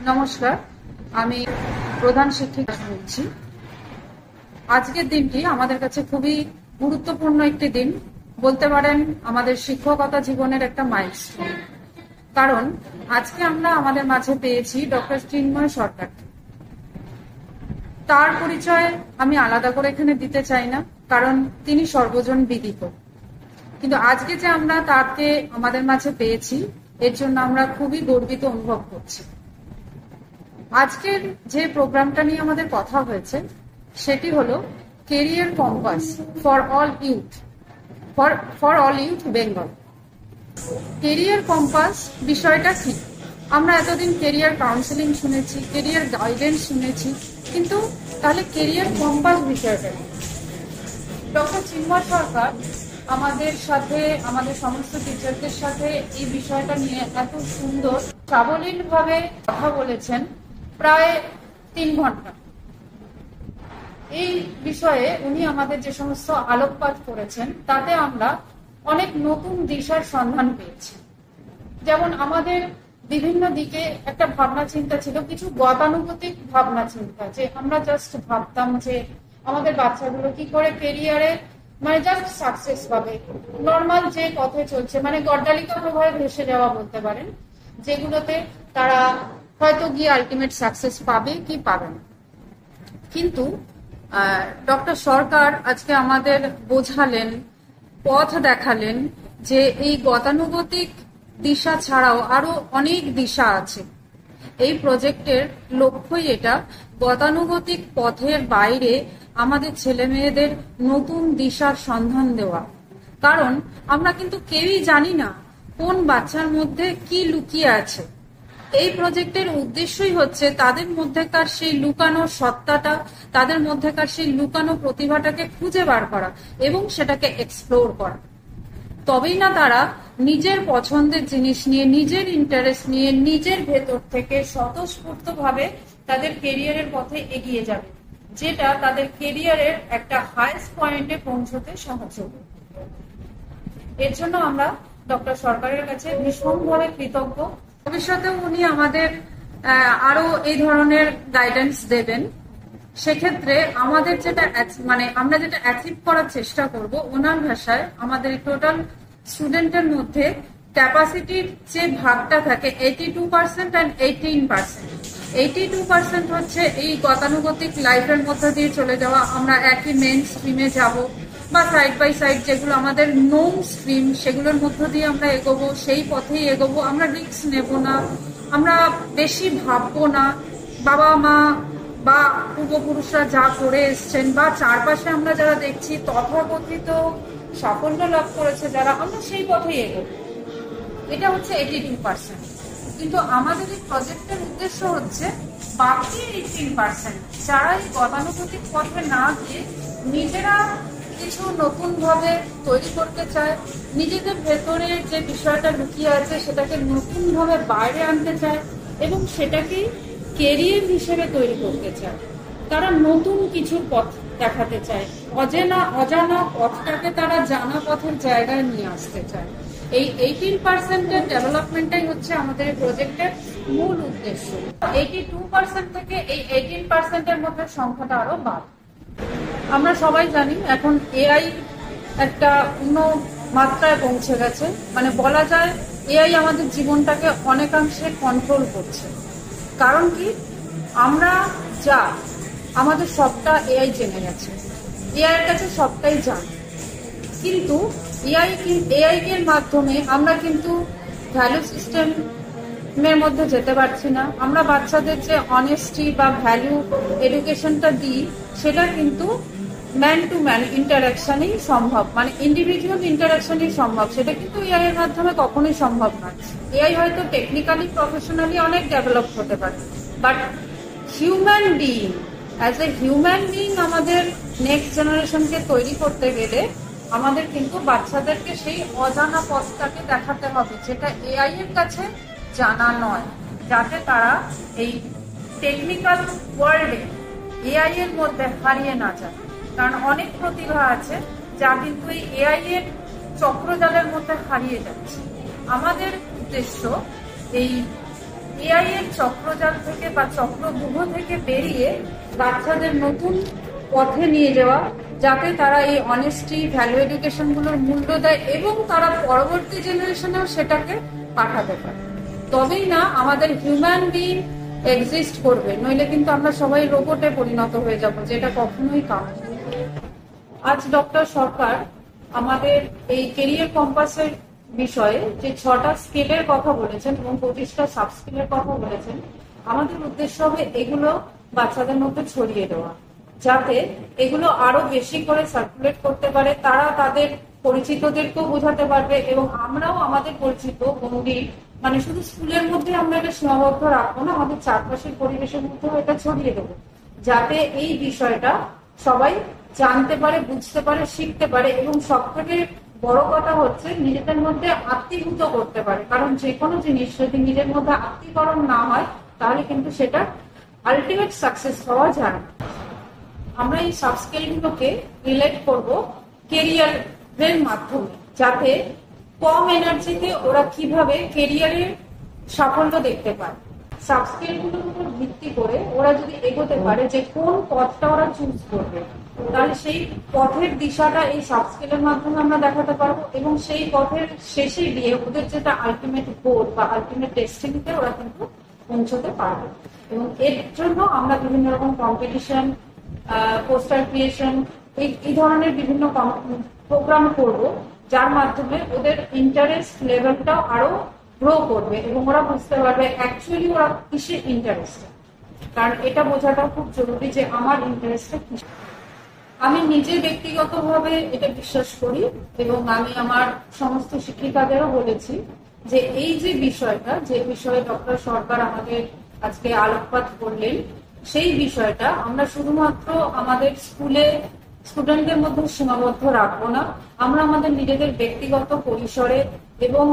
নমস্কার, আমি প্রধান শিক্ষিকা বলছি। আজকের দিনটি আমাদের কাছে খুবই গুরুত্বপূর্ণ একটি দিন, বলতে পারেন আমাদের শিক্ষকতা জীবনের একটা মাইলস্টোন। কারণ আজকে আমরা আমাদের মাঝে পেয়েছি ডক্টর চিন্ময় সরকার। তার পরিচয় আমি আলাদা করে এখানে দিতে চাই না, কারণ তিনি সর্বজন বিদিত। কিন্তু আজকে যে আমরা তাকে আমাদের মাঝে পেয়েছি, এর জন্য আমরা খুবই গর্বিত অনুভব করছি। আজকের যে প্রোগ্রামটা নিয়ে আমাদের কথা হয়েছে সেটি হলো career compass for all youth, for all youth Bengal. Career compass বিষয়টা কি? আমরা এতদিন কেরিয়ার কাউন্সেলিং শুনেছি, কেরিয়ার গাইডেন্স শুনেছি, কিন্তু তাহলে কেরিয়ার কম্পাস বিষয়টা কি? ডক্টর চিন্ময় সরকার আমাদের সাথে, আমাদের সমস্ত টিচারদের সাথে এই বিষয়টা নিয়ে এত সুন্দর সাবলীল ভাবে কথা বলেছেন, প্রায় 3 ঘন্টা। এই বিষয়ে উনি আমাদের যে সমস্ত আলোকপাত করেছেন তাতে আমরা অনেক নতুন দিশার সন্ধান পেয়েছি। যেমন আমাদের বিভিন্ন দিকে একটা ভাবনা চিন্তা ছিল, কিছু গতানুগতিক ভাবনা চিন্তা, যে আমরা জাস্ট ভাবতাম যে আমাদের বাচ্চাগুলো কি করে কেরিয়ারে জাস্ট সাকসেস পাবে, নর্মাল যে পথে চলছে, গড্ডালিকা প্রভাবে ভেসে যাওয়া বলতে পারেন, যেগুলোতে তারা হয়তো গিয়ে আলটিমেট সাকসেস পাবে কি পাবে না। কিন্তু ডক্টর সরকার আজকে আমাদের বোঝালেন, পথ দেখালেন যে এই গতানুগতিক দিশা ছাড়াও আরো অনেক দিশা আছে। এই প্রজেক্টের লক্ষ্যই এটা, গতানুগতিক পথের বাইরে আমাদের ছেলে মেয়েদের নতুন দিশার সন্ধান দেওয়া। কারণ আমরা কিন্তু কেউই জানি না কোন বাচ্চার মধ্যে কি লুকিয়ে আছে। এই প্রজেক্টের উদ্দেশ্যই হচ্ছে তাদের মধ্যেকার সেই লুকানো সত্তাটা, তাদের মধ্যেকার সেই লুকানো প্রতিভাটাকে খুঁজে বার করা এবং সেটাকে এক্সপ্লোর করা। তবেই না তারা নিজের পছন্দের জিনিস নিয়ে, নিজের ইন্টারেস্ট নিয়ে, নিজের ভেতর থেকে স্বতঃস্ফূর্তভাবে তাদের কেরিয়ারের পথে এগিয়ে যাবে, যেটা তাদের কেরিয়ারের একটা হাইস্ট পয়েন্টে পৌঁছতে সাহায্য করবে। এর জন্য আমরা ডক্টর সরকারের কাছে ভীষণভাবে কৃতজ্ঞ। ভবিষ্যতেও উনি আমাদের আরো এই ধরনের গাইডেন্স দেবেন। সেক্ষেত্রে আমাদের যেটা আমরা যেটা অ্যাচিভ করার চেষ্টা করব, ওনার ভাষায় আমাদের টোটাল স্টুডেন্টের মধ্যে ক্যাপাসিটির যে ভাগটা থাকে 82% and 18%। 82% হচ্ছে এই গতানুগতিক লাইফের মধ্যে দিয়ে চলে যাওয়া, আমরা একই মেন স্ট্রিমে যাব বা সাইড বাই সাইড যেগুলো আমাদের নোন স্ট্রিম, সেগুলোর মধ্য দিয়ে আমরা এগোবো, সেই পথেই এগোবো। আমরা রিস্ক নেব না, আমরা বেশি ভাববো না। বাবা মা বা পূর্বপুরুষরা যা করে এসছেন বা চারপাশে আমরা যারা দেখছি তথাকথিত সাফল্য লাভ করেছে যারা, আমরা সেই পথেই এগোবো। এটা হচ্ছে 82%। কিন্তু আমাদের এই প্রজেক্টের উদ্দেশ্য হচ্ছে বাকি 18% যারা এই গতানুগতিক পথে না গিয়ে নিজেরা কিছু নতুন ভাবে তৈরি করতে চায়, নিজেদের ভেতরে যে বিষয়টা লুকিয়ে আছে সেটাকে নতুন ভাবে বাইরে আনতে চায় এবং সেটাকেই কেরিয়ার হিসেবে তৈরি করতে চায়। তারা নতুন কিছুর পথ দেখাতে চায়, অজানা পথটাকে তারা জানা পথের জায়গায় নিয়ে আসতে চায়। এই 18% ডেভেলপমেন্টটাই হচ্ছে আমাদের এই প্রজেক্টের মূল উদ্দেশ্য। 82% থেকে এই 18% মধ্যে সংখ্যাটা আরো বাড়ে। আমরা সবাই জানি এখন এআই একটা অন্য মাত্রায় পৌঁছে গেছে, বলা যায় এআই আমাদের জীবনটাকে অনেকাংশে কন্ট্রোল করছে। কারণ কি, আমরা যা আমাদের সবটা এআই জেনে গেছে, এআই এর কাছে সবটাই জানি। কিন্তু এআই এর মাধ্যমে আমরা কিন্তু ভ্যালু সিস্টেমের মধ্যে যেতে পারছি না। আমরা বাচ্চাদের যে অনেস্টি বা ভ্যালু এডুকেশনটা দিই, সেটা কিন্তু ম্যান টু ম্যান ইন্টারাকশনই সম্ভব, ইন্ডিভিজুয়াল ইন্টারাকশনই সম্ভব। সেটা কিন্তু এআই এর মাধ্যমে কখনোই সম্ভব নয়। এআই হয়তো টেকনিক্যালি প্রফেশনালি অনেক ডেভেলপ হতে পারে, but human being, as a human being আমাদের নেক্সট জেনারেশনকে তৈরি করতে গেলে আমাদের কিন্তু বাচ্চাদেরকে সেই অজানা পথটাকে দেখাতে হবে, যেটা এআই এর কাছে জানা নয়, যাতে তারা এই টেকনিক্যাল ওয়ার্ল্ডে এআই এর মধ্যে হারিয়ে না যায়। কারণ অনেক প্রতিভা আছে যা কিন্তু এই এআই এর চক্রজালের মধ্যে হারিয়ে যাচ্ছে। আমাদের উদ্দেশ্য এই এআই এর চক্রজাল থেকে বা চক্রব্যূহ থেকে বেরিয়ে বাচ্চাদের নতুন পথে নিয়ে যাওয়া, যাতে তারা এই অনেস্টি ভ্যালু এডুকেশন গুলোর মূল্য দেয় এবং তারা পরবর্তী জেনারেশনেও সেটাকে পাঠাতে পারে। তবেই না আমাদের হিউম্যান বিং এক্সিস্ট করবে, নইলে কিন্তু আমরা সবাই রোবটে পরিণত হয়ে যাব, যেটা কখনোই কাম্য। আজ ডক্টর সরকার আমাদের এই কেরিয়ার কম্পাসের বিষয়ে যে 6টা স্কেলের কথা বলেছেন এবং 25টা সাব স্কিলের কথা বলেছেন, আমাদের উদ্দেশ্য হবে এগুলো বাচ্চাদের মধ্যে ছড়িয়ে দেওয়া, যাতে এগুলো আরো বেশি করে সার্কুলেট করতে পারে, তারা তাদের পরিচিতদেরকেও বোঝাতে পারবে এবং আমরাও আমাদের পরিচিত বন্ধু, মানে শুধু স্কুলের মধ্যে আমরা এটা সীমাবদ্ধ রাখবো না, আমাদের চারপাশের পরিবেশের মধ্যেও এটা ছড়িয়ে দেবো, যাতে এই বিষয়টা সবাই জানতে পারে, বুঝতে পারে, শিখতে পারে এবং সবথেকে বড় কথা হচ্ছে নিজেদের মধ্যে আত্মীভূত করতে পারে। কারণ যে কোনো জিনিস যদি নিজের মধ্যে আত্মীকরণ না হয় তাহলে কিন্তু সেটা আলটিমেট সাকসেস হওয়া যায় না। আমরা এই সাব স্কিলগুলোকে রিলেট করব কেরিয়ারের মাধ্যমে, যাতে কম এনার্জিতে ওরা কিভাবে কেরিয়ারে সাফল্য দেখতে পায়। সাব স্কিলগুলোর উপর ভিত্তি করে ওরা যদি এগোতে পারে যে কোন পথটা ওরা চুজ করবে, তাহলে সেই পথের দিশাটা এই সাব স্কিলের মাধ্যমে আমরা দেখাতে পারবো এবং সেই পথের শেষে গিয়ে ওদের যেটা আলটিমেট গোল বা আলটিমেট ডেস্টিনিতে ওরা কিন্তু পৌঁছতে পারবে। এবং এর জন্য আমরা বিভিন্ন রকম কম্পিটিশন, পোস্টার ক্রিয়েশন, এই ধরনের বিভিন্ন প্রোগ্রাম করব, যার মাধ্যমে ওদের ইন্টারেস্ট লেভেলটা আরো গ্রো করবে এবং ওরা বুঝতে পারবে অ্যাকচুয়ালি ওরা কিসে ইন্টারেস্ট। কারণ এটা বোঝাটা খুব জরুরি যে আমার ইন্টারেস্টটা কি। আমি নিজে ব্যক্তিগতভাবে এটা বিশ্বাস করি এবং আমি আমার সমস্ত শিক্ষিকাদেরও বলেছি যে এই যে বিষয়টা, যে বিষয়ে ডক্টর সরকার আমাদের আজকে আলোকপাত করলেন, সেই বিষয়টা আমরা শুধুমাত্র আমাদের স্কুলে স্টুডেন্টদের মধ্যে সীমাবদ্ধ রাখবো না, আমরা আমাদের নিজেদের ব্যক্তিগত পরিসরে এবং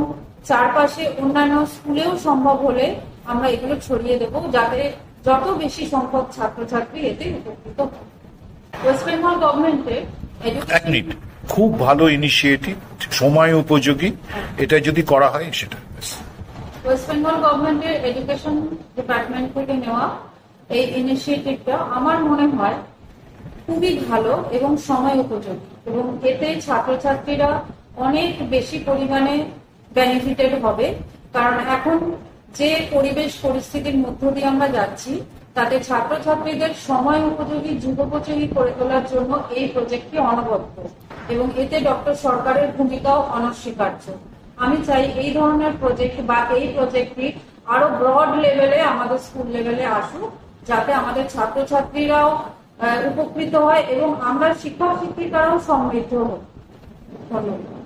চারপাশে অন্যান্য স্কুলেও সম্ভব হলে আমরা এগুলো ছড়িয়ে দেব, যাতে যত বেশি সংখ্যক ছাত্রছাত্রী এতে উপকৃত হয়। ওয়েস্ট বেঙ্গল গভর্নমেন্টের এক মিনিট, খুব ভালো ইনিশিয়েটিভ, সময় উপযোগী, এটা যদি করা হয় সেটা। ওয়েস্ট বেঙ্গল গভর্নমেন্টের এডুকেশন ডিপার্টমেন্ট থেকে নেওয়া এই ইনিশিয়েটিভটা আমার মনে হয় খুবই ভালো এবং সময় উপযোগী এবং এতে ছাত্রছাত্রীরা অনেক বেশি পরিমাণে বেনিফিটেড হবে। কারণ এখন যে পরিবেশ পরিস্থিতির মধ্য দিয়ে আমরা যাচ্ছি, তাতে ছাত্রছাত্রীদের সময় উপযোগী, যুগোপযোগী করে তোলার জন্য এই প্রজেক্টটি অনবদ্য এবং এতে ডক্টর সরকারের ভূমিকাও অনস্বীকার্য। আমি চাই এই ধরনের প্রজেক্ট বা এই প্রজেক্টটি আরো ব্রড লেভেলে আমাদের স্কুল লেভেলে আসুক, যাতে আমাদের ছাত্রছাত্রীরাও উপকৃত হয় এবং আমরা শিক্ষক শিক্ষিকারাও সমৃদ্ধ হই। ধন্যবাদ।